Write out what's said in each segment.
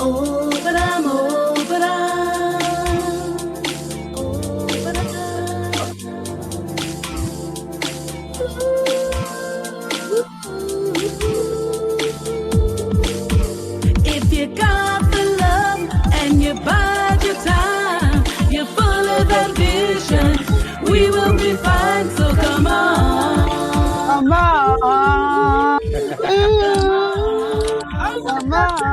If you got the love and you bide your time, you're full of ambition, we will be fine, so come on. Come on. Come on.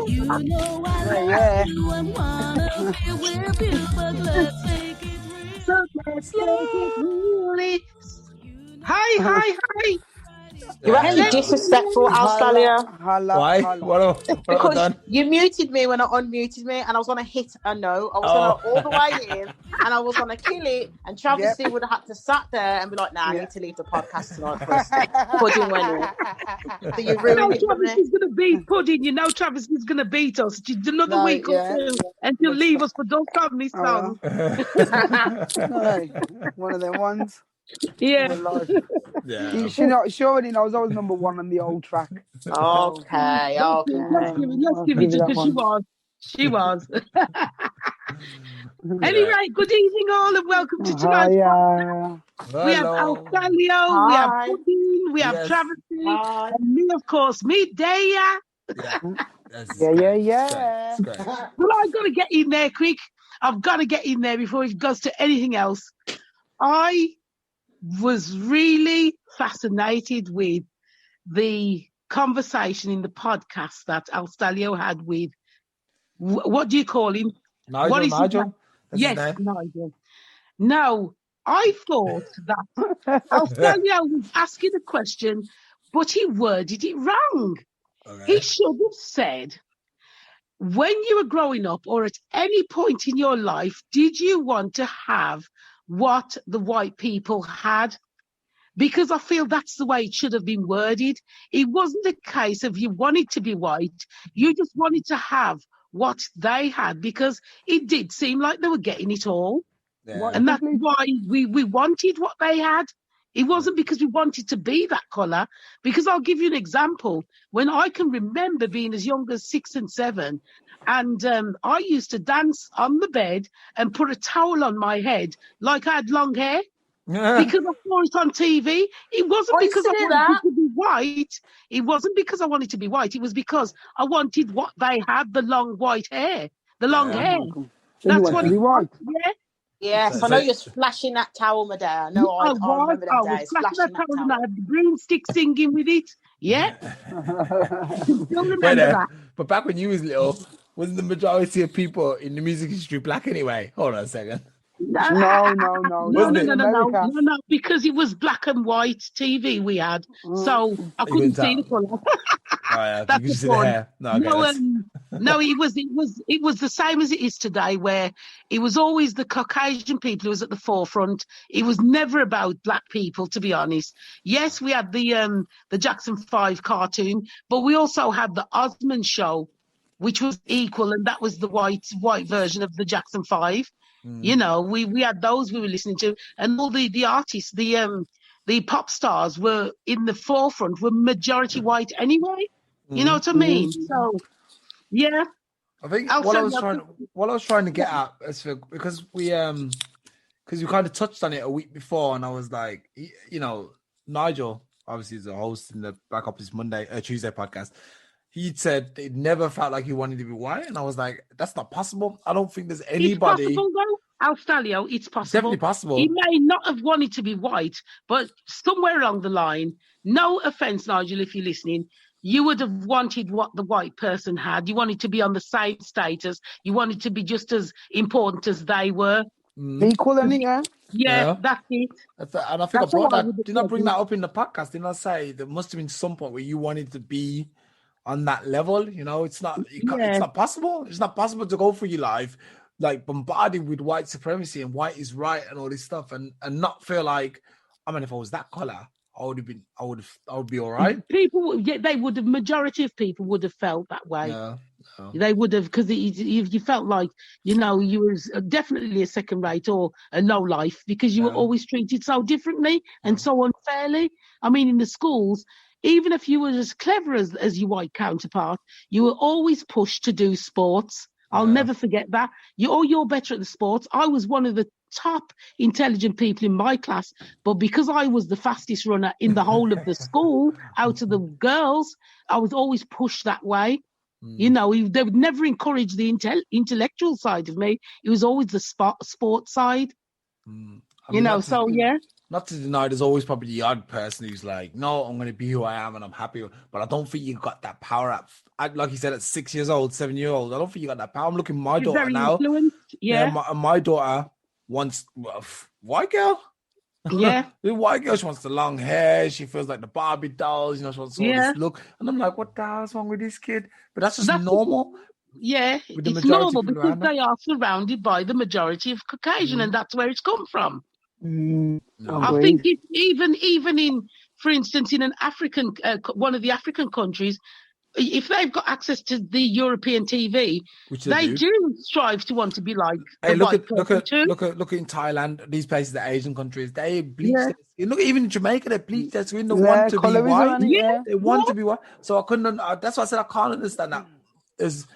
You know I love Yeah. you and wanna be with you, but let's take it real. So let's take it really. Hi. You're actually disrespectful, Alstallio. Why? What have I Because done? you muted me when I unmuted me, and I was going to hit a no. I was going to all the way in, and I was going to kill it. And Travesty would have had to sat there and be like, "Nah, I need to leave the podcast tonight first." Pudding went in. So you ruined it for Travis me. is going to beat Pudding. You know Travis is going to beat us. Just another week or two, and he'll leave us for those comedy songs. Hey, one of them ones. Yeah. Yeah. She already knows I was number one on the old track. Okay. Let's give it to because she was. Anyway, good evening all and welcome to tonight's podcast. We have Alstallio, we have Pudding, we have Travesty, and me, of course, Mideyah. Yeah. Well, I've got to get in there quick. I've got to get in there before it goes to anything else. I was really fascinated with the conversation in the podcast that Alstallio had with, what do you call him? Nigel. Yes, Nigel. Now, I thought that Alstallio was asking a question, but he worded it wrong. Okay. He should have said, when you were growing up or at any point in your life, did you want to have what the white people had? Because I feel that's the way it should have been worded. It wasn't a case of you wanted to be white. You just wanted to have what they had because it did seem like they were getting it all. Yeah. And that's why we wanted what they had. It wasn't because we wanted to be that colour. Because I'll give you an example. When I can remember being as young as 6 and 7, and I used to dance on the bed and put a towel on my head like I had long hair because I saw it on TV. It wasn't because I wanted to be white. It wasn't because I wanted to be white. It was because I wanted what they had, the long white hair, the long hair. That's what it was. Yeah. Yes, I know you're splashing that towel, Mideyah. No, I remember them days. Splashing that towel and I had the broomstick singing with it. Yeah. Still remember that. But back when you was little, wasn't the majority of people in the music industry black anyway? Hold on a second. No, because it was black and white TV we had, so I couldn't see the colour. That's the point. No, it was the same as it is today, where it was always the Caucasian people who was at the forefront. It was never about black people, to be honest. Yes, we had the Jackson 5 cartoon, but we also had the Osmond show, which was equal, and that was the white version of the Jackson 5. You know, we had those we were listening to, and all the artists, the pop stars were in the forefront, were majority white anyway. You know what I mean? So, yeah. I think what I was trying to get at is because we kind of touched on it a week before, and I was like, you know, Nigel obviously is a host in the Back Up This Tuesday podcast. He said it never felt like he wanted to be white, and I was like, "That's not possible. I don't think there's anybody." It's possible, though, Alstallio. It's possible. It's definitely possible. He may not have wanted to be white, but somewhere along the line, no offense, Nigel, if you're listening, you would have wanted what the white person had. You wanted to be on the same status. You wanted to be just as important as they were. Equal, innit? Yeah, that's it. And I think I brought that. Did I bring that up in the podcast? Didn't I say there must have been some point where you wanted to be on that level? You know, it's not possible. It's not possible to go through your life like bombarded with white supremacy and white is right and all this stuff, and not feel like, I mean, if I was that color, I would be all right. Majority of people would have felt that way. Yeah. They would have, because you felt like, you know, you was definitely a second rate or a low life because you were always treated so differently and so unfairly. I mean, in the schools, even if you were as clever as your white counterpart, you were always pushed to do sports. I'll never forget that. You're better at the sports. I was one of the top intelligent people in my class, but because I was the fastest runner in the whole of the school, out of the girls, I was always pushed that way. You know, they would never encourage the intellectual side of me. It was always the sports side. Not to deny, there's always probably the odd person who's like, no, I'm going to be who I am and I'm happy. But I don't think you got that power like you said, at 6 years old, 7 years old. I don't think you got that power. I'm looking at my daughter now. My daughter wants white girl. Yeah. The white girl, she wants the long hair. She feels like the Barbie dolls. You know, she wants all this look. And I'm like, what the hell's wrong with this kid? But that's just normal. It's normal because they are surrounded by the majority of Caucasian, and that's where it's come from. I think even in, for instance, in an African, one of the African countries, if they've got access to the European TV, which they do strive to want to be like. Hey, look at in Thailand, these places, the Asian countries, they bleach their skin. Look, even in Jamaica, they bleach their skin. They want to be white. They want to be white. So I couldn't. That's why I said I can't understand that. There's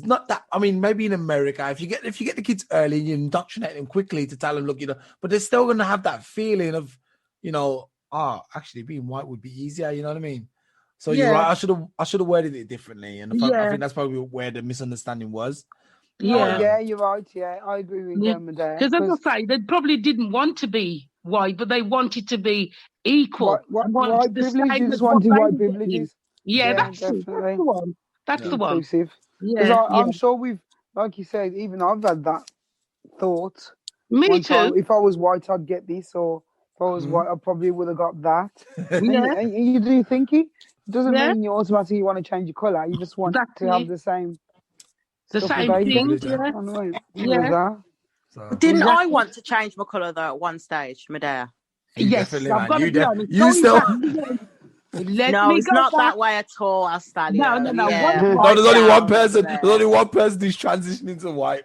not that. I mean, maybe in America, if you get the kids early and you indoctrinate them quickly to tell them, look, but they're still going to have that feeling of, actually being white would be easier. You know what I mean? So you're right. I should have worded it differently, and I think that's probably where the misunderstanding was. Yeah, you're right. Yeah, I agree with you, Mideyah. Because as I say, they probably didn't want to be white, but they wanted to be equal. White privileges, wanted white privileges. Yeah, that's the one. That's the one. Yeah, I'm sure like you said, even I've had that thought. Me too. If I was white, I'd get this, or if I was white, I probably would have got that. And you do thinking. It doesn't mean you automatically want to change your colour. You just want to have the same thing. Didn't I want to change my colour though at one stage, Mideyah? Yes, I've got to be honest. You still. No, it's not that way at all, Alstallio. No. There's only one person. There's only one person who's transitioning to white,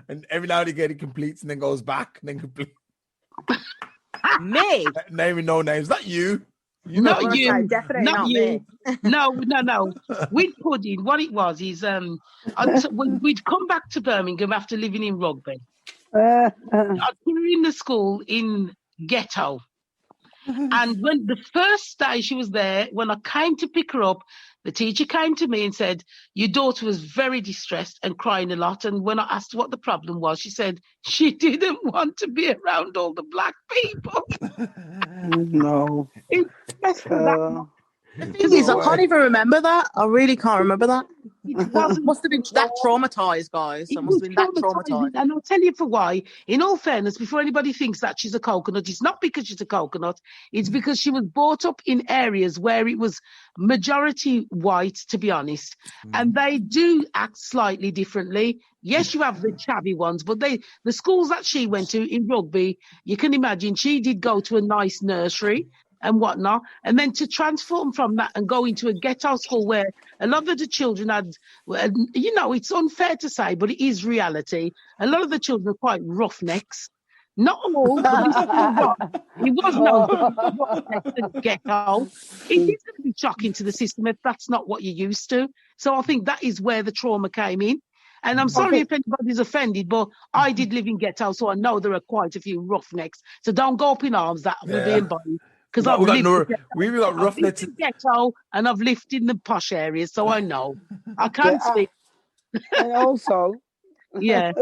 and every now and again it completes and then goes back and then completes. Me? Naming no names. Not you. Not you. Definitely not you. No. With Pudding, what it was is we'd come back to Birmingham after living in Rugby. I'd put her in the school in Ghetto. And when the first day she was there, when I came to pick her up, the teacher came to me and said, your daughter was very distressed and crying a lot. And when I asked what the problem was, she said she didn't want to be around all the black people. No. The thing is, I can't even remember that. I really can't remember that. Must have been that traumatised, guys. I must have been that traumatised. And I'll tell you for why. In all fairness, before anybody thinks that she's a coconut, it's not because she's a coconut. It's because she was brought up in areas where it was majority white, to be honest. And they do act slightly differently. Yes, you have the chavvy ones, but the schools that she went to in Rugby, you can imagine she did go to a nice nursery and whatnot, and then to transform from that and go into a ghetto school where a lot of the children had, it's unfair to say, but it is reality. A lot of the children are quite roughnecks. Not all, but it was no ghetto. It is going to be shocking to the system if that's not what you're used to. So I think that is where the trauma came in. And I'm sorry if anybody's offended, but I did live in ghetto, so I know there are quite a few roughnecks. So don't go up in arms that we're being bullied. Because we've got roughnecks in ghetto and I've lived in the posh areas, so I know. I can't speak. And also, yeah.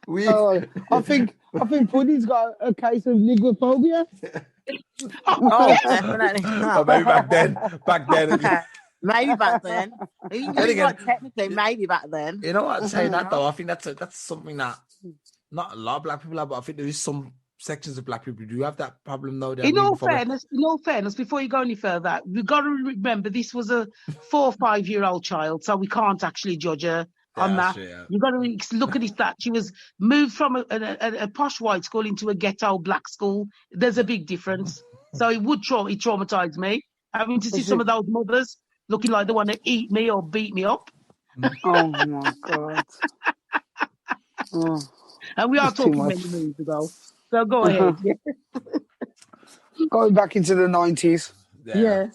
I think Pudding's got a case of ligophobia. Definitely. Maybe back then. Maybe back then. Technically, maybe back then. You know what? Saying that though, I think that's something that not a lot of black people have, but I think there is some sections of black people do have that problem though. In all fairness, before you go any further, we've got to remember this was a 4 or 5 year old child, so we can't actually judge her on that. True, yeah. You've got to look at it that she was moved from a posh white school into a ghetto black school. There's a big difference. So it traumatized me having to see some of those mothers looking like they want to eat me or beat me up. Oh my God. And we are talking many moons ago. So go ahead. Going back into the 90s. Yeah.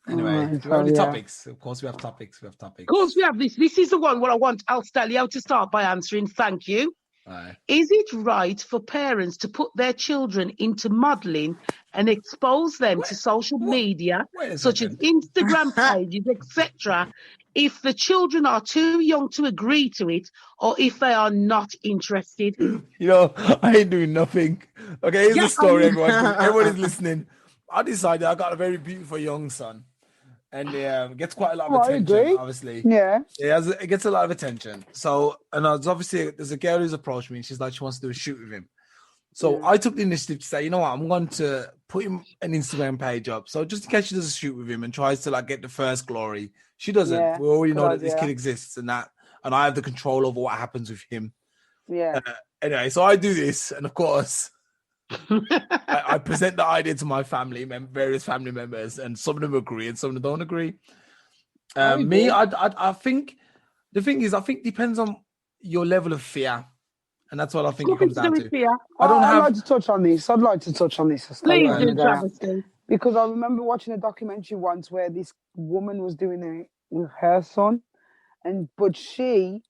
Anyway, do we have any topics? Of course, we have topics. Of course, we have this. This is the one where I want Alstallio to start by answering. Thank you. Aye. Is it right for parents to put their children into modelling and expose them to social media, such as Instagram pages, etc., if the children are too young to agree to it, or if they are not interested? You know, I ain't doing nothing. Okay, here's the story, everyone. Everyone is listening. I decided I got a very beautiful young son. And gets quite a lot of attention, obviously. Yeah. It gets a lot of attention. So, and obviously, there's a girl who's approached me. She's like, she wants to do a shoot with him. So I took the initiative to say, you know what, I'm going to put him an Instagram page up. So just in case she does a shoot with him and tries to like get the first glory, she doesn't. Yeah, we already know that this kid exists and that, and I have the control over what happens with him. Yeah. Anyway, so I do this, and of course, I present the idea to my family, various family members, and some of them agree and some of them don't agree. I think the thing is, I think it depends on your level of fear, and that's what I think it comes down to. Fear. I'd like to touch on this. Please do, Travesty. Because I remember watching a documentary once where this woman was doing it with her son, but she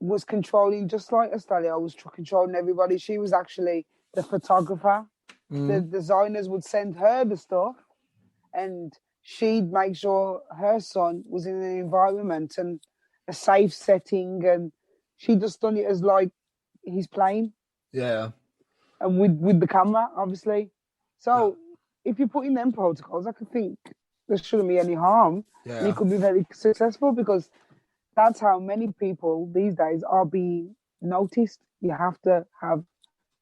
was controlling, just like Alstallio was controlling everybody. She was actually the photographer. The designers would send her the stuff, and she'd make sure her son was in an environment and a safe setting, and she just done it as like he's playing. Yeah. And with the camera, obviously. So if you put in them protocols, I could think there shouldn't be any harm. Yeah. And it could be very successful, because that's how many people these days are being noticed. You have to have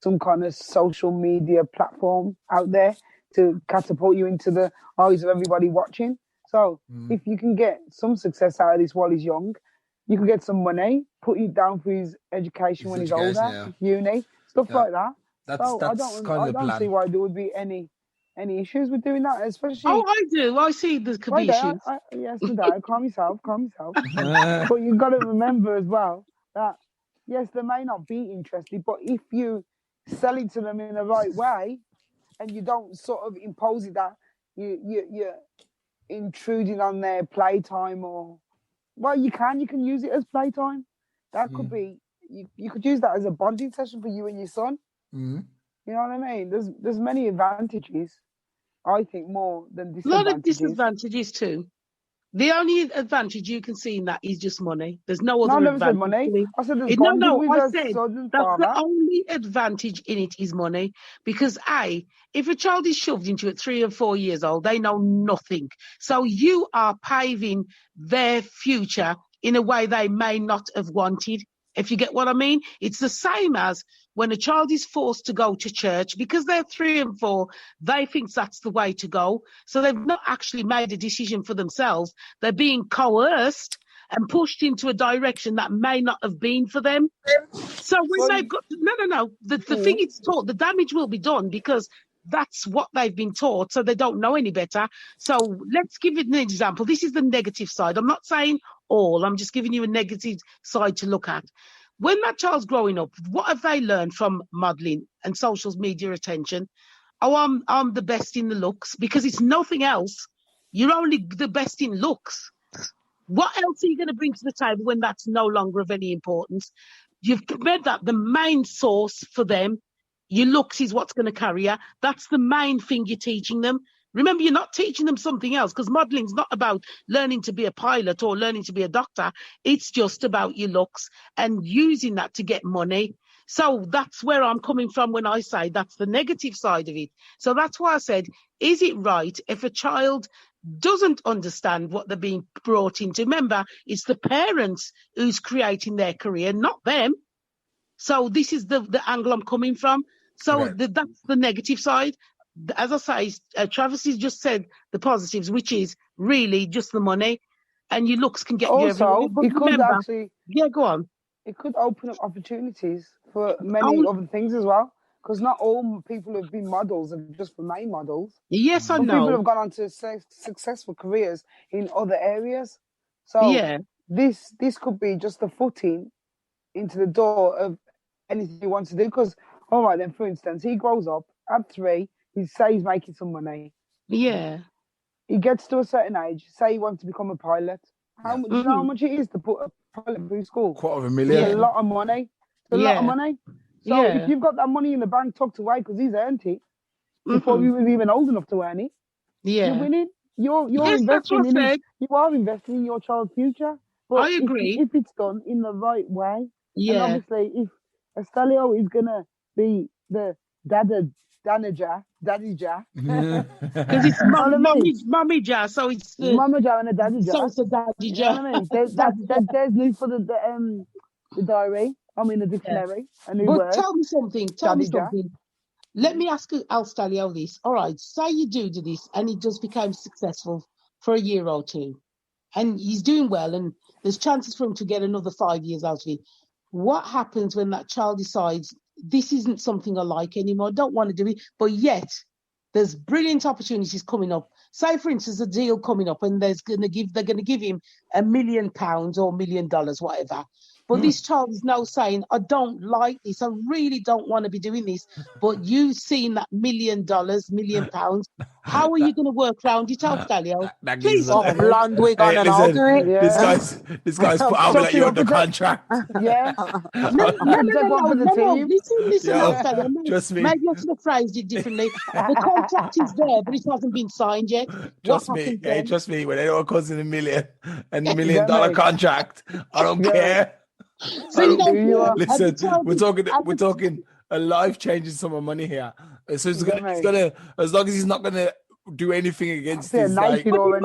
some kind of social media platform out there to catapult you into the eyes of everybody watching. So if you can get some success out of this while he's young, you can get some money, put it down for his education when he's older, uni, stuff like that. That's I don't see why there would be any issues with doing that, especially. Oh, I do. I see there could be issues. Yes, Mideyah, calm yourself. But you've got to remember as well that, yes, they may not be interested, but if you sell it to them in the right way and you don't sort of impose it that you're intruding on their playtime, or, well, you can use it as playtime. That could be, you could use that as a bonding session for you and your son. You know what I mean? There's many advantages, I think, more than disadvantages. A lot of disadvantages too. The only advantage you can see in that is just money. There's no other advantage. Said money. I said there's I said that's the only advantage in it is money. Because if a child is shoved into it 3 or 4 years old, they know nothing. So you are paving their future in a way they may not have wanted. If you get what I mean, it's the same as when a child is forced to go to church because they're 3 and 4, they think that's the way to go. So they've not actually made a decision for themselves. They're being coerced and pushed into a direction that may not have been for them. So when they've got, the thing it's taught, the damage will be done because that's what they've been taught, so they don't know any better. So let's give it an example. This is the negative side. I'm not saying all. I'm just giving you a negative side to look at. When that child's growing up, what have they learned from modelling and social media attention? Oh, I'm the best in the looks, because it's nothing else. You're only the best in looks. What else are you going to bring to the table when that's no longer of any importance? You've made that the main source for them. Your looks is what's going to carry you. That's the main thing you're teaching them. Remember, you're not teaching them something else, because modeling's not about learning to be a pilot or learning to be a doctor. It's just about your looks and using that to get money. So that's where I'm coming from when I say that's the negative side of it. So that's why I said, is it right if a child doesn't understand what they're being brought into? Remember, it's the parents who's creating their career, not them. So this is the angle I'm coming from. So that's the negative side. As I say, Travesty just said the positives, which is really just the money, and your looks can get you everywhere. Also, it could actually... Yeah, go on. It could open up opportunities for many other things as well, because not all people who have been models have just remained models. Yes, I know. People have gone on to successful careers in other areas. So this could be just a footing into the door of anything he wants to do, because, all right, then, for instance, he grows up at 3, say he's making some money. Yeah. He gets to a certain age. Say he wants to become a pilot. How much? Do you know how much it is to put a pilot through school? $250,000. It's a lot of money. It's a lot of money. So if you've got that money in the bank tucked away because he's earned it before he was even old enough to earn it, you're winning. You're investing in it. You are investing in your child's future. But I agree. If it's done in the right way, Yeah. and obviously if Alstallio is gonna be the daddy Ja, because it's mommy Ja, so it's Mama Ja and a daddy Ja. So it's a daddy Ja. You know what I mean? There's new for the diary. I mean the dictionary. A new word. Tell me something. Let me ask Alstallio this. All right, say you do this and he just become successful for a year or two, and he's doing well, and there's chances for him to get another 5 years out of it. What happens when that child decides this isn't something I like anymore, I don't want to do it, but yet there's brilliant opportunities coming up. Say, for instance, a deal coming up and they're going to give him £1 million or $1 million, whatever. But this child is now saying, I don't like this. I really don't want to be doing this. But you've seen that $1 million, £1 million. How are you going to work around it, Alstallio? Please, blonde wig on and all do it. This guy's put out let you under contract. Yeah. No. Listen, Alstallio. Trust me. Maybe I should have phrased it differently. The contract is there, but it hasn't been signed yet. Trust me. When anyone comes in $1 million and $1 million contract, I don't care. So listen, we're talking a life changing sum of money here. So it's gonna as long as he's not gonna do anything against this, like, no.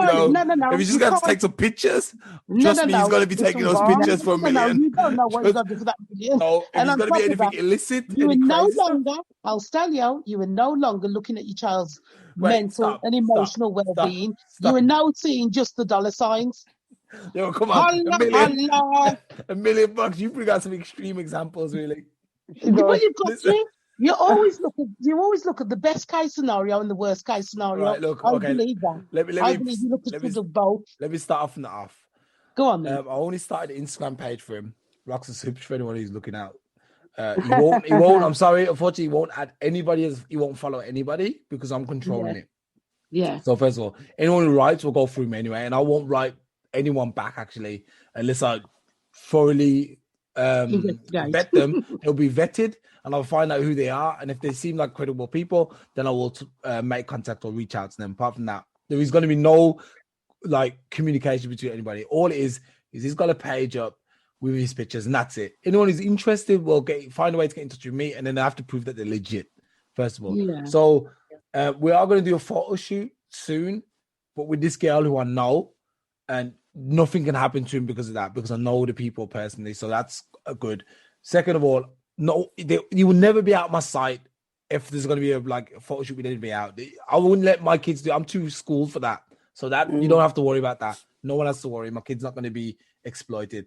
If he's just gonna take some pictures, trust me, he's gonna be taking those pictures for $1 million. You don't know what he's gonna do for that $1 million. No, if and it's gonna be anything illicit, you are no longer, Alstallio, you are no longer looking at your child's mental and emotional well-being. You are now seeing just the dollar signs. Yo, come on, $1 million. You bring out some extreme examples, really. But you've got to. You always look at the best case scenario and the worst case scenario. Right, look, I believe that. I believe you look at both. Let me start off from the off. Go on. Then. I only started an Instagram page for him, Rocks and Soups, for anyone who's looking out. He won't. I'm sorry, unfortunately, he won't add anybody. He won't follow anybody because I'm controlling it. Yeah. So first of all, anyone who writes will go through me anyway, and I won't write anyone back actually unless I thoroughly vet them. They'll be vetted and I'll find out who they are, and if they seem like credible people, then I will make contact or reach out to them. Apart from that, there is going to be no like communication between anybody. All it is he's got a page up with his pictures and that's it. Anyone who's interested will find a way to get in touch with me, and then they have to prove that they're legit first of all. So we are going to do a photo shoot soon, but with this girl who I know, and nothing can happen to him because of that, because I know the people personally. So that's good. Second of all, no, you will never be out my sight if there's going to be a photo shoot with anybody out. I wouldn't let my kids do it. I'm too schooled for that. So that you don't have to worry about that. No one has to worry. My kid's not going to be exploited.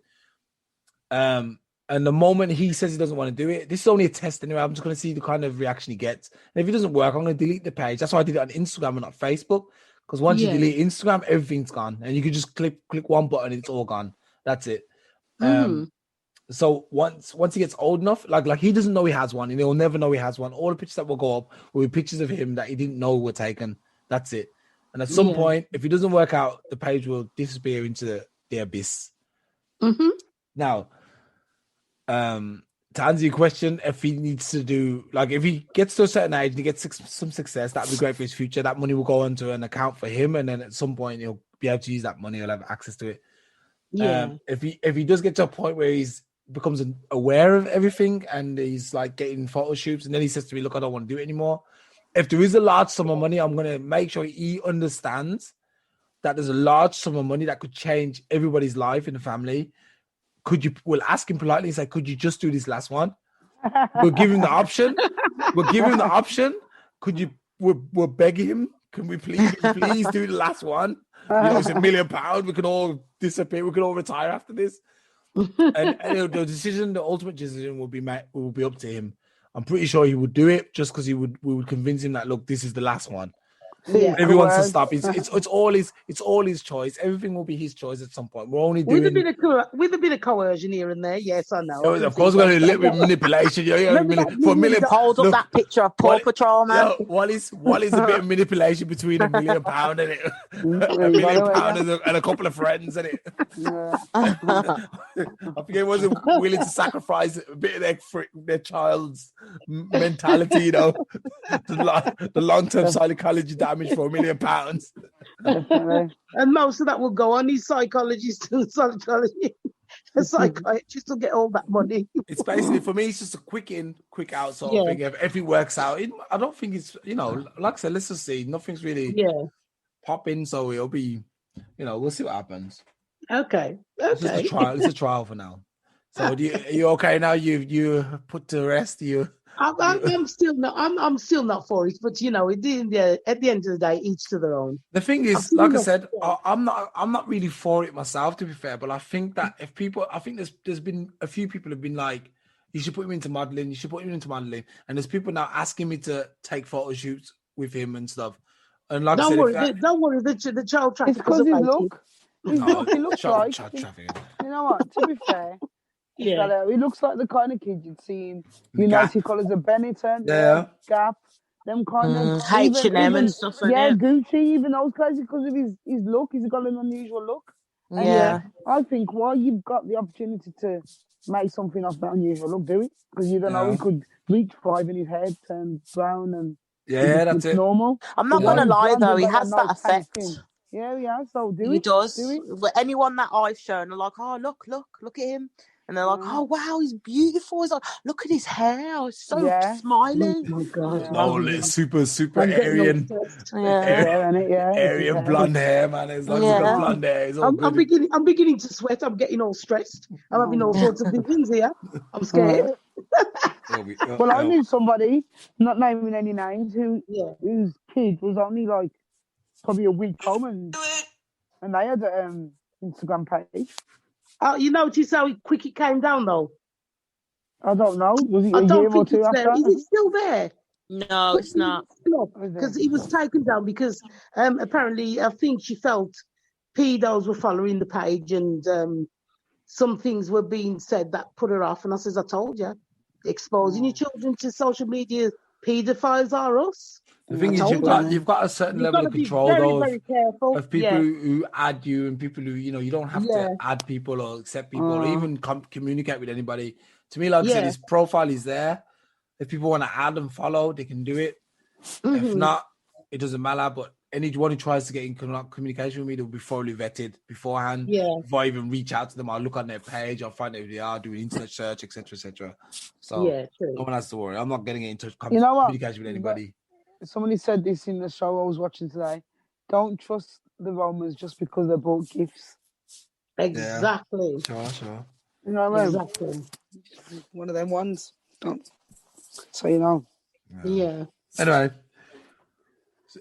And the moment he says he doesn't want to do it, this is only a test anyway. I'm just going to see the kind of reaction he gets. And if it doesn't work, I'm going to delete the page. That's why I did it on Instagram and not Facebook. Because once you delete Instagram, everything's gone. And you can just click one button and it's all gone. That's it. So once he gets old enough, like he doesn't know he has one, and he'll never know he has one. All the pictures that will go up will be pictures of him that he didn't know were taken. That's it. And at some point, if it doesn't work out, the page will disappear into the abyss. Now, to answer your question, if he needs to do, like, if he gets to a certain age and he gets some success, that would be great for his future. That money will go into an account for him, and then at some point he'll be able to use that money. He'll have access to it. If he does get to a point where he's becomes aware of everything and he's like getting photo shoots, and then he says to me, "Look, I don't want to do it anymore." If there is a large sum of money, I'm going to make sure he understands that there's a large sum of money that could change everybody's life in the family. We'll ask him politely and say, could you just do this last one? We'll give him the option. We'll beg him. Can we please do the last one? It's £1 million. We can all disappear. We can all retire after this. And the ultimate decision will be up to him. I'm pretty sure he would do it just because we would convince him that, look, this is the last one. Yeah. If he wants to stop, it's all his choice. Everything will be his choice at some point. We're only doing with a bit of coercion here and there. Yes, I know. of course, we're going to do a little bit of manipulation. For a million, hold up that picture of Paw Patrol, man. Wally's a bit of manipulation between £1 million and it, £1 million and a couple of friends and it. I think he wasn't willing to sacrifice a bit of their child's mentality, you know, the long-term psychology damage for £1 million. And most of that will go on his psychologist and psychology. A psychiatrist will get all that money. It's basically, for me, it's just a quick in, quick out sort of thing. If it works out, I don't think it's, you know, like I said, let's just see. Nothing's really popping, so it'll be, you know, we'll see what happens. Okay. It's just a trial. It's a trial for now. So are you okay now? You put to rest? I'm still not for it, but you know, at the end of the day, each to their own. The thing is, like I said, I'm not really for it myself, to be fair. But I think that there's been a few people have been like, you should put him into modeling. You should put him into modeling, and there's people now asking me to take photo shoots with him and stuff. And like don't I said, worry, the child traffic. It's because his look. His look, he looks like. Traffic. You know what? To be fair. Yeah, he looks like the kind of kid you'd see in United Colours of Benetton, Gap, them kind of H&M and stuff. Yeah, Gucci, even those guys, because of his look. He's got an unusual look. And I think while you've got the opportunity to make something off that unusual look, do it, because you don't know, he could reach 5 in his head, turn brown, and that's it. Normal. I'm not gonna lie though, he has that nice effect. Yeah. So do it. He does. Do it. But anyone that I've shown are like, oh look at him. And they're like, oh, wow, he's beautiful. He's like, look at his hair. It's so smiling. Oh, my God. Oh, super Aryan. Aryan blonde hair, man. As long as he's got blonde hair, it's all good. I'm beginning to sweat. I'm getting all stressed. I'm having all sorts of things here. I'm scared. Well, I knew somebody, not naming any names, whose kid was only like probably a week home, and they had an Instagram page. Oh, you notice how quick it came down, though? I don't know. Was it a year or two after? Is it still there? No, it's not. Because it was taken down because apparently I think she felt pedos were following the page and some things were being said that put her off. And I says, I told you, exposing your children to social media, pedophiles are us. The thing is, you've got a certain level of control, very careful. Of people who add you and people who, you know, you don't have to add people or accept people or even communicate with anybody. To me, like I said, his profile is there. If people want to add and follow, they can do it. If not, it doesn't matter. But anyone who tries to get in communication with me, they'll be thoroughly vetted beforehand. Before I even reach out to them, I'll look on their page, I'll find out who they are, do an internet search, etc., etc. So no one has to worry. I'm not getting into communication with anybody. Somebody said this in the show I was watching today. Don't trust the Romans just because they bought gifts. Exactly. Sure. You know what I mean? Exactly. One of them ones. So you know. Yeah. Anyway,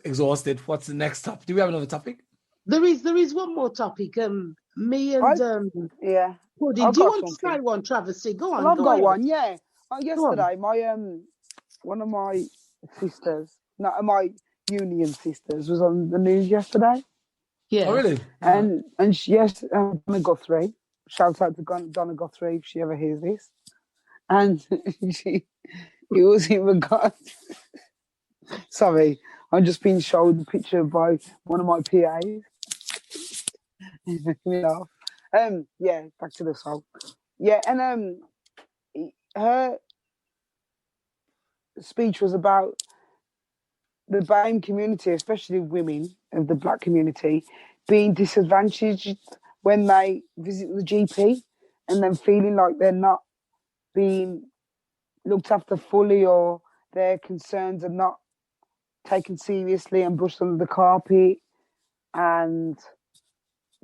exhausted. What's the next topic? Do we have another topic? There is one more topic. Me and Pudding. Do you want to say one, Travesty? Go on. I've got one. Yeah. Yesterday, my one of my sisters, my union sisters, was on the news yesterday. Yeah. Oh, really? And Donna Guthrie. Shout out to Donna Guthrie if she ever hears this. And it was in regard. Sorry, I'm just being showed the picture by one of my PAs. You know. Back to the song. Yeah, and her speech was about the BAME community, especially women of the black community, being disadvantaged when they visit the GP and then feeling like they're not being looked after fully or their concerns are not taken seriously and brushed under the carpet, and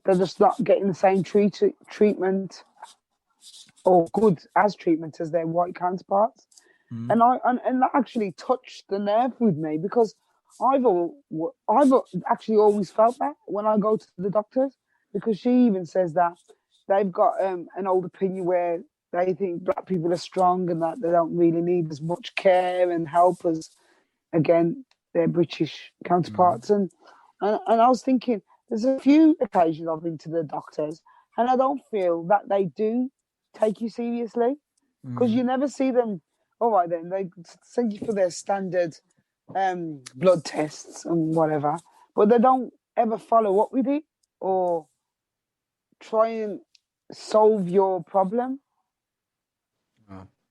they're just not getting the same treatment or good as treatment as their white counterparts. And that actually touched the nerve with me, because I've actually always felt that when I go to the doctors, because she even says that they've got an old opinion where they think black people are strong and that they don't really need as much care and help as, again, their British counterparts. And I was thinking, there's a few occasions I've been to the doctors, and I don't feel that they do take you seriously, because you never see them. All right, then they send you for their standard blood tests and whatever, but they don't ever follow up with it or try and solve your problem.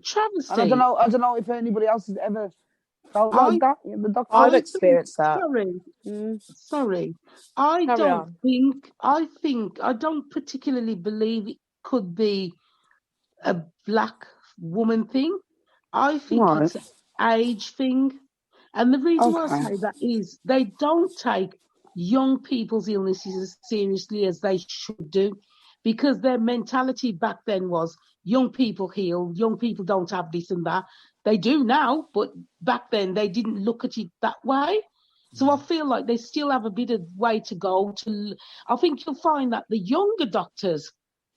Travesty. And I don't know if anybody else has ever felt like that. The doctor. I've experienced that. Sorry. I don't particularly believe it could be a black woman thing. I think it's an age thing. And the reason why I say that is they don't take young people's illnesses as seriously as they should do, because their mentality back then was young people heal, young people don't have this and that. They do now, but back then they didn't look at it that way. So I feel like they still have a bit of way to go. I think you'll find that the younger doctors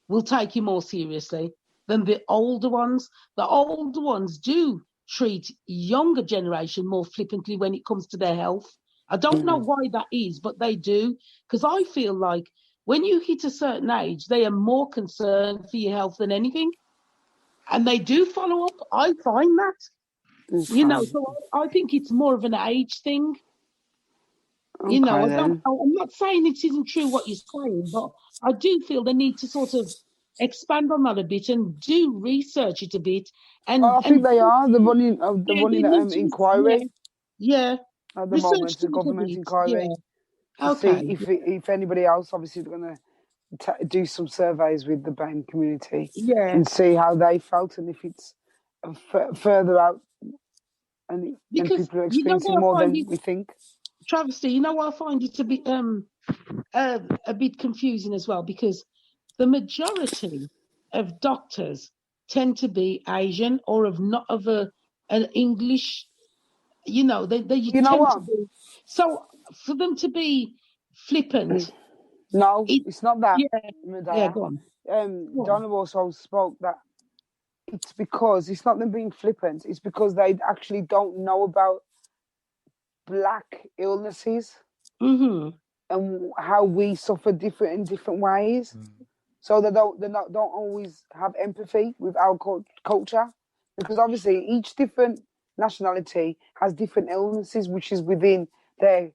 will take you more seriously than the older ones. The older ones do treat younger generation more flippantly when it comes to their health. I don't know why that is, but they do, because I feel like when you hit a certain age, they are more concerned for your health than anything. And they do follow up. I find that, so I think it's more of an age thing. I'm not saying it isn't true what you're saying, but I do feel they need to sort of expand on that a bit and do research it a bit. And I think they are the running inquiry. Yeah. At the moment, the government inquiry. Yeah. See if anybody else, obviously, they're going to do some surveys with the BAME community and see how they felt, and if it's further out and people are experiencing more than we think. Travesty, I find it a bit confusing as well, because the majority of doctors tend to be Asian or of an English. They tend to be. So for them to be flippant. No, it's not that. Yeah, go on. Donna also spoke that it's because it's not them being flippant. It's because they actually don't know about black illnesses and how we suffer in different ways. So they don't always have empathy with our culture, because obviously each different nationality has different illnesses, which is within their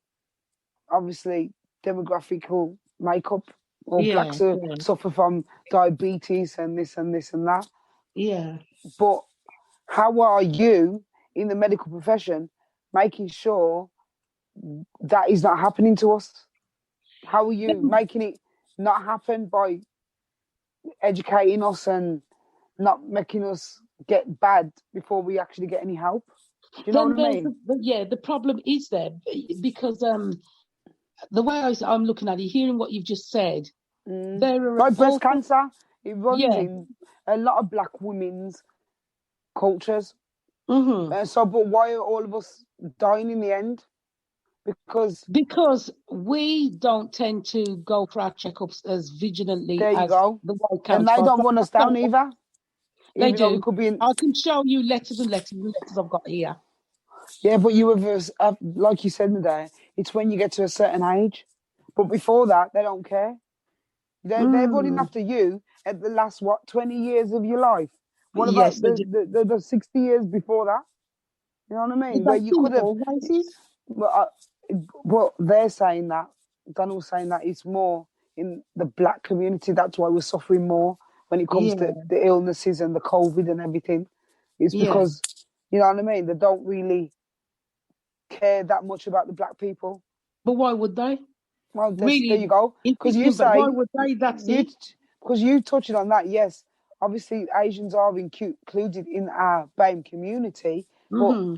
obviously demographical makeup. Or blacks suffer from diabetes and this and this and that. Yeah. But how are you in the medical profession making sure that is not happening to us? How are you making it not happen by educating us and not making us get bad before we actually get any help? Do you know what I mean? The problem is there, because the way I'm looking at it, hearing what you've just said, there are like breast cancer, it runs in a lot of black women's cultures. But why are all of us dying in the end? Because we don't tend to go for our checkups as vigilantly as the white counterparts. And they don't run us down either. They do. I can show you letters and letters and letters I've got here. Yeah, but you have, like you said, Mideyah, it's when you get to a certain age. But before that, they don't care. They're running after you at the last, 20 years of your life? What about the 60 years before that? You know what I mean? Where you could have... Well, they're saying that, Donald's saying that it's more in the black community. That's why we're suffering more when it comes to the illnesses and the COVID and everything. It's because, you know what I mean? They don't really care that much about the black people. But why would they? Well, there you go. Because you say... Why would they? That's it. Because you touched on that, yes. Obviously, Asians are included in our BAME community, but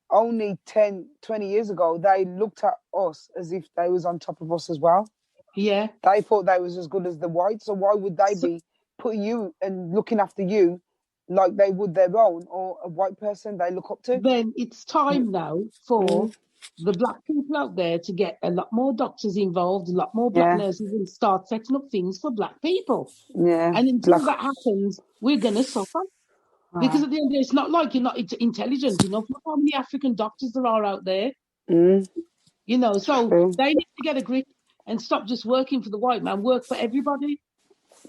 only 10, 20 years ago, they looked at us as if they was on top of us as well. Yeah. They thought they was as good as the whites, so why would they be putting you and looking after you like they would their own or a white person they look up to? Then it's time now for the black people out there to get a lot more doctors involved, a lot more black nurses, and start setting up things for black people. Yeah. And until that happens, we're going to suffer. Because at the end of the day, it's not like you're not intelligent enough. Look how many African doctors there are out there. Mm. You know, so True. they need to get a grip and stop just working for the white man. Work for everybody.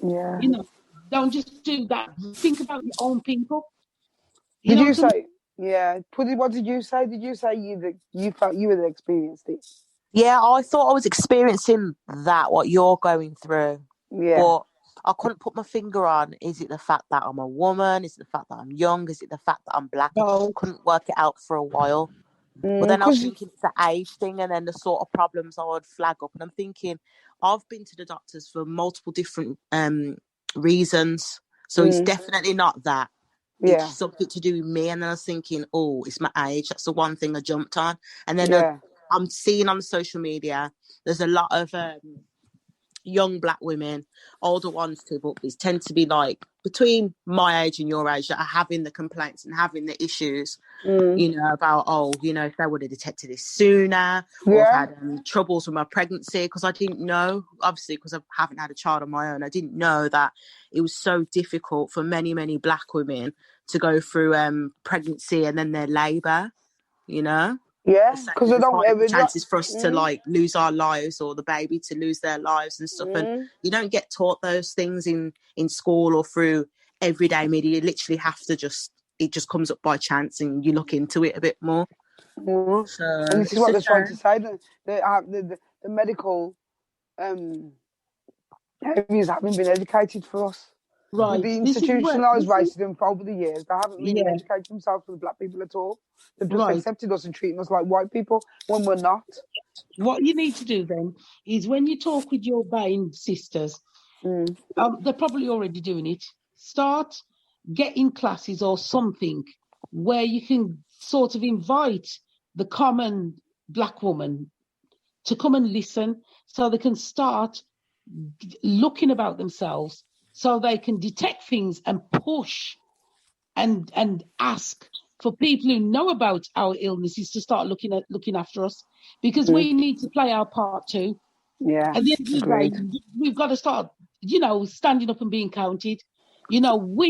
Yeah. You know, don't just do that. Think about your own people. Did know you what I mean? say? Yeah. What did you say? Did you say you felt you had experienced it? Yeah, I thought I was experiencing that, what you're going through. Yeah. But I couldn't put my finger on, is it the fact that I'm a woman? Is it the fact that I'm young? Is it the fact that I'm black? I just So, couldn't work it out for a while. But then I was Because thinking it's the age thing and then the sort of problems I would flag up. And I'm thinking, I've been to the doctors for multiple different reasons. So it's definitely not that. yeah. It's something to do with me. And then I was thinking, oh, it's my age. That's the one thing I jumped on. And then Yeah. I'm seeing on social media, there's a lot of young black women, older ones too, but it tend to be like between my age and your age that are having the complaints and having the issues, you know, about, if they would have detected this sooner, or I've had troubles with my pregnancy, because I didn't know, obviously, because I haven't had a child on my own, I didn't know that it was so difficult for many, many black women to go through pregnancy and then their labour, you know? Yeah, Saying because I there's don't high ever. chances for us to like lose our lives or the baby to lose their lives and stuff. And you don't get taught those things in school or through everyday media. You literally have to it just comes up by chance and you look into it a bit more. So And this is it's what a they're trying to shame. say. The medical areas haven't been educated for us. With right. the This is where, institutionalised racism for over the years, they haven't really yeah, educated themselves for the black people at all. They've just right. accepted us and treating us like white people when we're not. What you need to do then is when you talk with your BAME sisters, they're probably already doing it. Start getting classes or something where you can sort of invite the common black woman to come and listen so they can start looking about themselves so they can detect things and push and ask for people who know about our illnesses to start looking after us, because we need to play our part too. Yeah, At the end of the agreed. day, we've got to start, standing up and being counted. We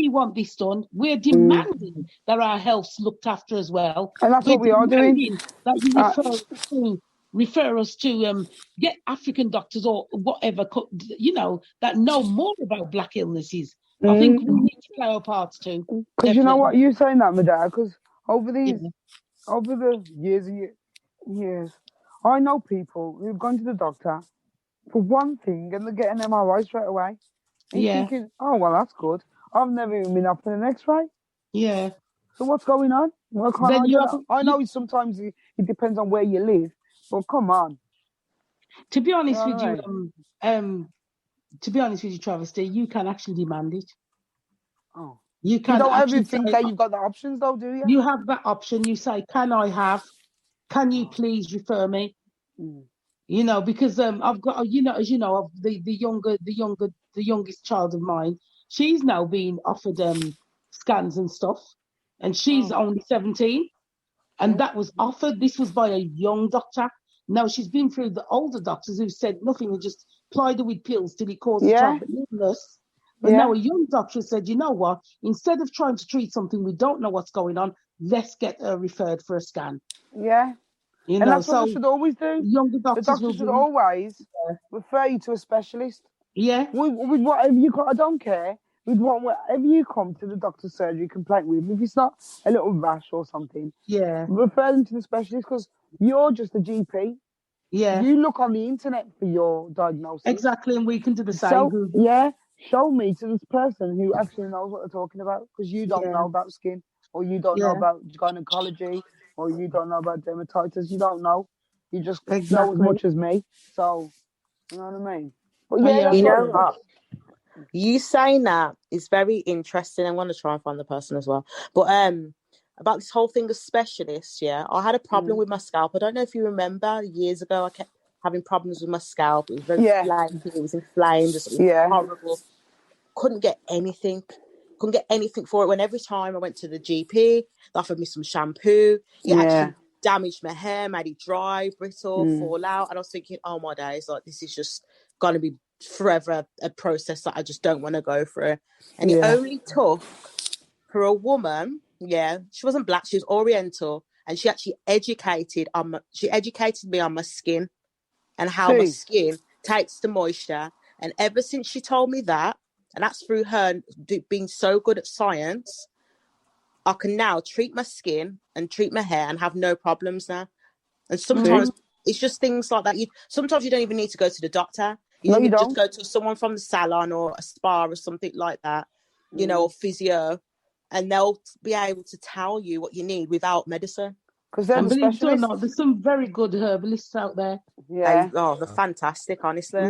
want this done. We're demanding that our health's looked after as well. And that's We're what we are doing. demanding that you refer us to get African doctors or whatever, that know more about black illnesses. I think we need to play our parts too. Because you know what, Definitely. you're saying that, Mideyah, because over Yeah. the years and years, I know people who've gone to the doctor for one thing and they're getting MRI straight away. And you're Yeah. thinking, oh, well, that's good. I've never even been up for an X-ray. Yeah. So what's going on? Why can't Then I you get have up? I know sometimes it depends on where you live, but come on. to be honest You know with what I you, to be honest with you, Travesty, you can actually demand it. Oh. You You can don't ever actually think say, that you've got the options though, do you? you have that option. You say, can you please refer me? Because I've got, as you know, the youngest child of mine, she's now being offered scans and stuff, and she's only 17, and that was offered. This was by a young doctor. Now she's been through the older doctors who said nothing and just plied her with pills till it caused her to have the illness. But now a young doctor said, you know what? Instead of trying to treat something we don't know what's going on, let's get her referred for a scan. Yeah. And that's what they should always do. Younger The doctors doctor should always refer you to a specialist. Yeah. With whatever you got, I don't care. With whatever you come to the doctor's surgery complaint with, if it's not a little rash or something, refer them to the specialist, because you're just a GP. Yeah. You look on the internet for your diagnosis. Exactly, and we can do the same. So, show me to this person who actually knows what they're talking about, because you don't know about skin, or you don't know about gynecology, or you don't know about dermatitis. You don't know. You just know as much as me. So, you know what I mean? But you know what? You saying that is very interesting. I'm going to try and find the person as well. But about this whole thing of specialists, I had a problem with my scalp. I don't know if you remember, years ago, I kept having problems with my scalp. It was very flaky, it was inflamed, just horrible. Couldn't get anything for it. When every time I went to the GP, they offered me some shampoo. It actually damaged my hair, made it dry, brittle, fall out. And I was thinking, oh my days, like this is just going to be forever a process that I just don't want to go through. And it only took for a woman, she wasn't black, she was Oriental, and she actually educated me on my skin and how my skin takes the moisture. And ever since she told me that, and that's through her being so good at science, I can now treat my skin and treat my hair and have no problems now. And sometimes it's just things like that. Sometimes you don't even need to go to the doctor. You just go to someone from the salon or a spa or something like that, you know, or physio, and they'll be able to tell you what you need without medicine. Because they're the believe it or specialists. not, there's some very good herbalists out there. Yeah. They're fantastic, honestly.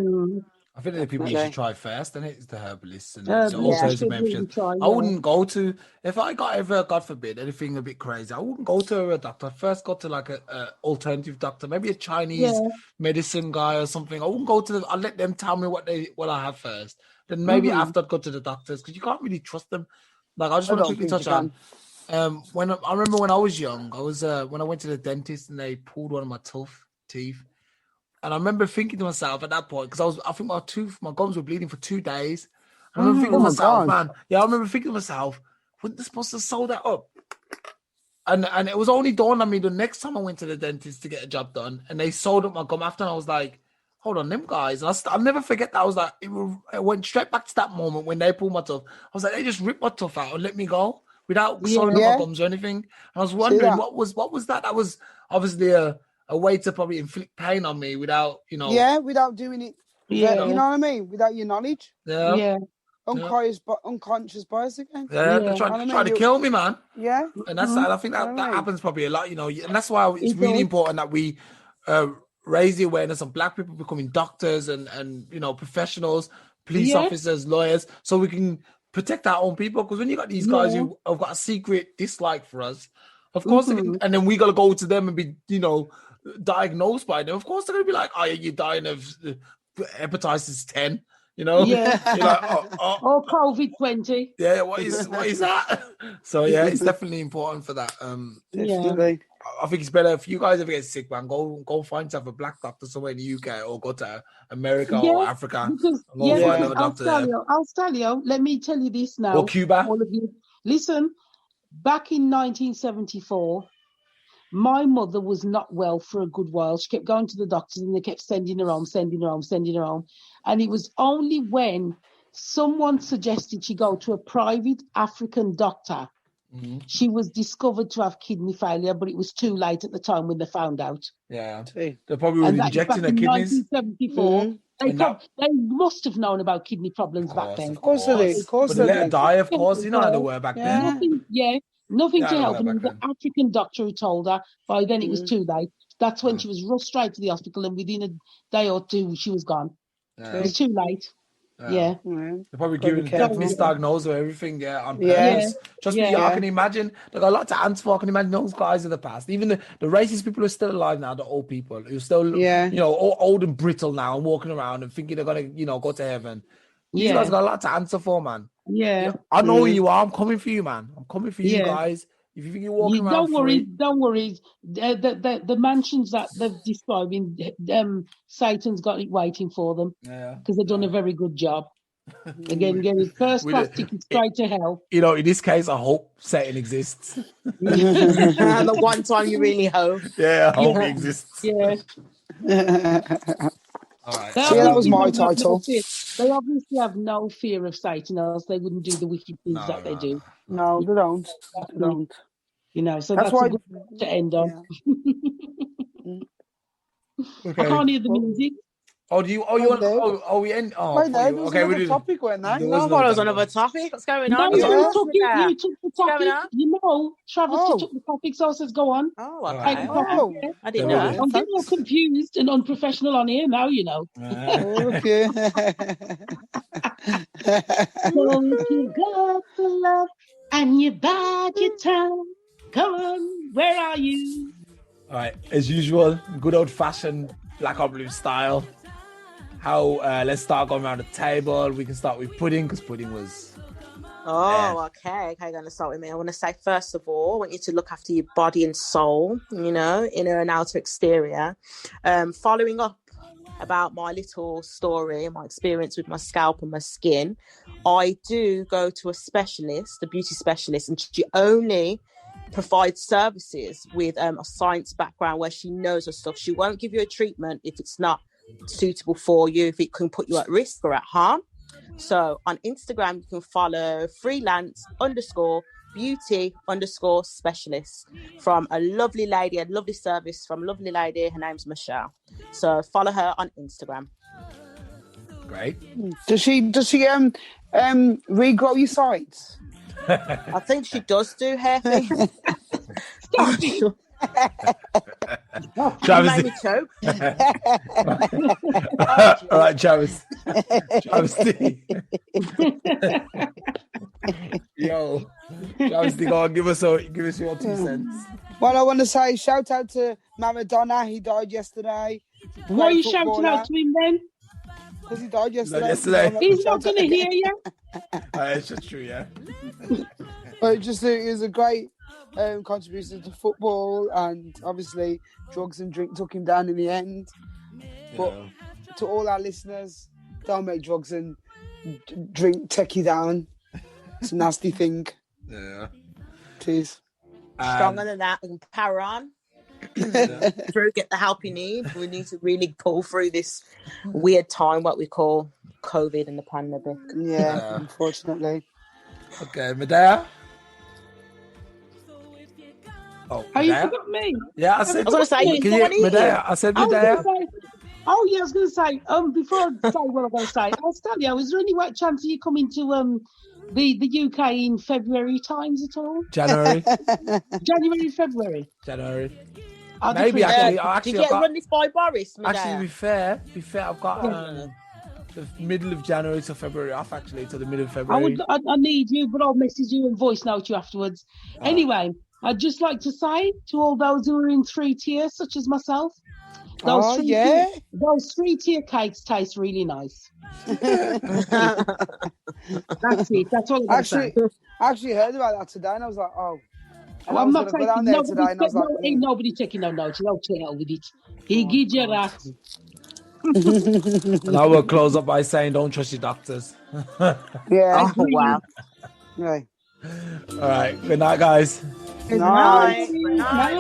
I think the people you should try first, and it's the herbalists and I wouldn't go to, if I got ever, God forbid, anything a bit crazy, I wouldn't go to a doctor. I'd first go to like a alternative doctor, maybe a Chinese medicine guy or something. I wouldn't go to I'd let them tell me what I have first. Then maybe after I'd go to the doctors, because you can't really trust them. Like, I just want to quickly touch on, when I remember when I was young, I was when I went to the dentist and they pulled one of my teeth. And I remember thinking to myself at that point, because I think my gums were bleeding for 2 days. I remember thinking to myself, man, I remember thinking to myself, wouldn't they supposed to sew that up? And it was only dawned on me the next time I went to the dentist to get a job done, and they sewed up my gum after, and I was like, hold on, them guys. And I'll never forget that. I was like, it went straight back to that moment when they pulled my tooth. I was like, they just ripped my tooth out and let me go without sewing up my gums or anything. And I was wondering, what was that? That was obviously a way to probably inflict pain on me without, without doing it. Yeah. You know what I mean? Without your knowledge. Yeah. Unconscious bias again. Yeah, they're trying to kill me, man. Yeah. And that's I think that happens probably a lot, and that's why it's really important that we raise the awareness of Black people becoming doctors and professionals, police officers, lawyers, so we can protect our own people. Because when you got these guys who have got a secret dislike for us, of course, and then we got to go to them and be, diagnosed by them. Of course, they're going to be like, oh, you're dying of hepatitis 10, You're like, or COVID-20. Yeah, what is that? So, yeah, it's definitely important for that. Definitely. I think it's better if you guys ever get sick, man, go find yourself a Black doctor somewhere in the UK or go to America or Africa. Because, Alstallio, let me tell you this now. Or Cuba. All of you. Listen, back in 1974, my mother was not well for a good while. She kept going to the doctors and they kept sending her home. And it was only when someone suggested she go to a private African doctor, she was discovered to have kidney failure, but it was too late at the time when they found out. Yeah. They probably were injecting her kidneys. 1974. They must have known about kidney problems back then. Of course they did. But they let her die, of course. You know how they were back then. Nothing to help. And the African doctor who told her, by then it was too late. That's when she was rushed straight to the hospital, and within a day or two, she was gone. It was too late. Yeah. They're probably giving misdiagnosed or everything, on purpose. Trust me, I can imagine. They got a lot to answer for. I can imagine those guys in the past. Even the racist people who are still alive now, the old people who are still, old and brittle now and walking around and thinking they're going to, go to heaven. You guys got a lot to answer for, man. Yeah. I know who you are. I'm coming for you, man. I'm coming for you guys. If you think you're walking around don't worry. The mansions that they're describing, Satan's got it waiting for them. Yeah. Because they've done a very good job. Again, getting first class tickets straight to hell. In this case, I hope Satan exists. The one time you really hope. Yeah, I hope he exists. Yeah. All right. That was my title. They obviously have no fear of Satan, else they wouldn't do the wicked things that they do. No, they don't. They don't. So that's why a good note to end on. Okay. I can't hear the music. Oh, do you? Oh, you want? Oh, we end. Oh, okay. We did. Topic went there. No, I thought it was another topic. What's going on? No, you took the topic. Travesty took the topic, so it says go on. Oh, okay. I didn't know. I'm getting all confused and unprofessional on here now. Okay. So if you got the love and you bide your time, come on, where are you? All right, as usual, good old-fashioned Black or Blue style. Let's start going around the table. We can start with Pudding, because Pudding was... Okay, going to start with me. I want to say, first of all, I want you to look after your body and soul, inner and outer exterior. Following up about my little story, my experience with my scalp and my skin, I do go to a beauty specialist, and she only provides services with a science background where she knows her stuff. She won't give you a treatment if it's not suitable for you, if it can put you at risk or at harm. So on Instagram, you can follow freelance_beauty_specialist from a lovely lady, a lovely service from a lovely lady. Her name's Michelle. So follow her on Instagram. Great. Does she regrow your sides? I think she does do hair things. I'm sure. Travesty. You made me choke. All right, Travesty. Yo, Travesty, go on, give us your 2 cents. Well, I want to say shout out to Maradona. He died yesterday. Why are you shouting out to him then? Because he died yesterday. He's not going to hear you. It's just true, yeah. But it was a great contribution to football, and obviously drugs and drink took him down in the end. But to all our listeners, don't make drugs and drink take you down. It's a nasty thing. Yeah. Cheers. Stronger than that, and power on. Get the help you need. We need to really pull through this weird time, what we call COVID and the pandemic. Yeah, unfortunately. Okay, Mideyah. Oh, you forgot me? Yeah, I said. I was going to say, Mideyah. I said Mideyah. I was going to say, before I say what I'm going to say, Alstallio, is there any chance of you coming to the UK in February times at all? January, February. Maybe actually. Did you run this by Boris? Mideyah? Actually, be fair, I've got the middle of January to February off. Actually, to the middle of February. I need you, but I'll message you and voice note you afterwards. Anyway, I'd just like to say to all those who are in 3 tiers, such as myself, those 3-tier cakes taste really nice. That's it. That's all I'm saying. I actually heard about that today, and I was like, oh. Well, I'm not taking ain't nobody taking no notes. No chill with it. He gives you that. And I will close up by saying, don't trust your doctors. Yeah. Oh, wow. Right. All right. Good night, guys. Good night. Good night.